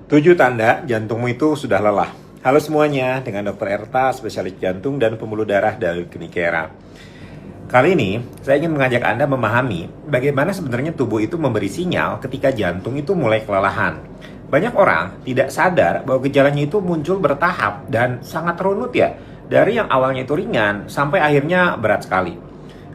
7 tanda jantungmu itu sudah lelah. Halo semuanya, dengan Dr. Erta, spesialis jantung dan pembuluh darah dari Klinik Kera. Kali ini, saya ingin mengajak Anda memahami bagaimana sebenarnya tubuh itu memberi sinyal ketika jantung itu mulai kelelahan. Banyak orang tidak sadar bahwa gejalanya itu muncul bertahap dan sangat runut ya, dari yang awalnya itu ringan sampai akhirnya berat sekali.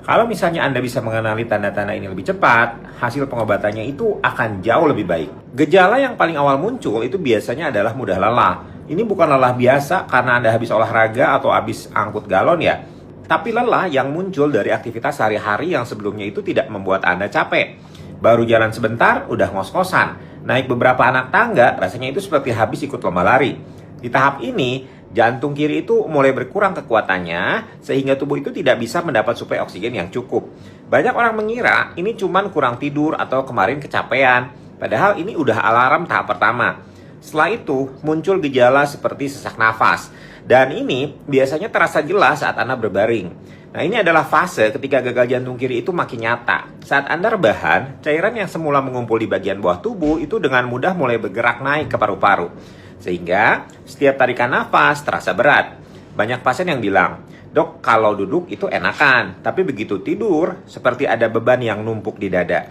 Kalau misalnya Anda bisa mengenali tanda-tanda ini lebih cepat, hasil pengobatannya itu akan jauh lebih baik. Gejala yang paling awal muncul itu biasanya adalah mudah lelah. Ini bukan lelah biasa karena Anda habis olahraga atau habis angkut galon ya, tapi lelah yang muncul dari aktivitas sehari-hari yang sebelumnya itu tidak membuat Anda capek. Baru jalan sebentar, udah ngos-ngosan. Naik beberapa anak tangga, rasanya itu seperti habis ikut lomba lari. Di tahap ini, jantung kiri itu mulai berkurang kekuatannya, sehingga tubuh itu tidak bisa mendapat suplai oksigen yang cukup. Banyak orang mengira ini cuma kurang tidur atau kemarin kecapean, padahal ini udah alarm tahap pertama. Setelah itu, muncul gejala seperti sesak nafas. Dan ini biasanya terasa jelas saat Anda berbaring. Nah, ini adalah fase ketika gagal jantung kiri itu makin nyata. Saat Anda rebahan, cairan yang semula mengumpul di bagian bawah tubuh itu dengan mudah mulai bergerak naik ke paru-paru. Sehingga setiap tarikan nafas terasa berat. Banyak pasien yang bilang, "Dok, kalau duduk itu enakan, tapi begitu tidur seperti ada beban yang numpuk di dada."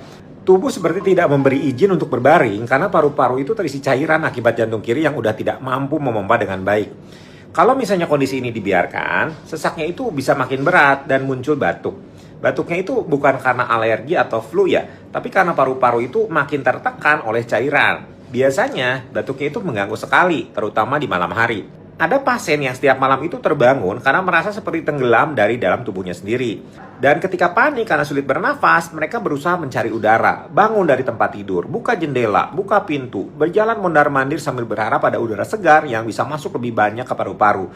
Tubuh seperti tidak memberi izin untuk berbaring karena paru-paru itu terisi cairan akibat jantung kiri yang udah tidak mampu memompa dengan baik. Kalau misalnya kondisi ini dibiarkan, sesaknya itu bisa makin berat dan muncul batuk. Batuknya itu bukan karena alergi atau flu ya, tapi karena paru-paru itu makin tertekan oleh cairan. Biasanya batuknya itu mengganggu sekali, terutama di malam hari. Ada pasien yang setiap malam itu terbangun karena merasa seperti tenggelam dari dalam tubuhnya sendiri. Dan ketika panik karena sulit bernafas, mereka berusaha mencari udara, bangun dari tempat tidur, buka jendela, buka pintu, berjalan mondar-mandir sambil berharap ada udara segar yang bisa masuk lebih banyak ke paru-paru.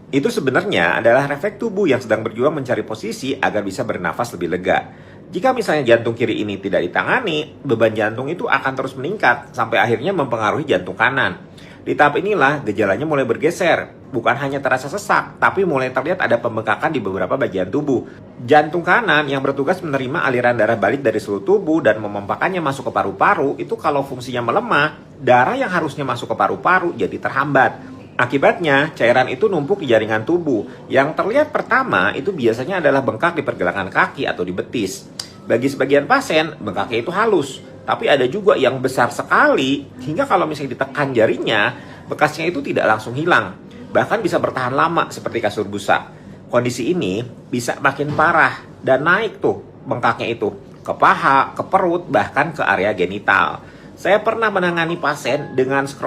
Itu sebenarnya adalah refleks tubuh yang sedang berjuang mencari posisi agar bisa bernafas lebih lega. Jika misalnya jantung kiri ini tidak ditangani, beban jantung itu akan terus meningkat sampai akhirnya mempengaruhi jantung kanan. Di tahap inilah gejalanya mulai bergeser, bukan hanya terasa sesak, tapi mulai terlihat ada pembengkakan di beberapa bagian tubuh. Jantung kanan yang bertugas menerima aliran darah balik dari seluruh tubuh dan memompakannya masuk ke paru-paru, itu kalau fungsinya melemah, darah yang harusnya masuk ke paru-paru jadi terhambat. Akibatnya, cairan itu numpuk di jaringan tubuh. Yang terlihat pertama itu biasanya adalah bengkak di pergelangan kaki atau di betis. Bagi sebagian pasien, bengkaknya itu halus. Tapi ada juga yang besar sekali, hingga kalau misalnya ditekan jarinya, bekasnya itu tidak langsung hilang. Bahkan bisa bertahan lama seperti kasur busa. Kondisi ini bisa makin parah dan naik tuh bengkaknya itu ke paha, ke perut, bahkan ke area genital. Saya pernah menangani pasien dengan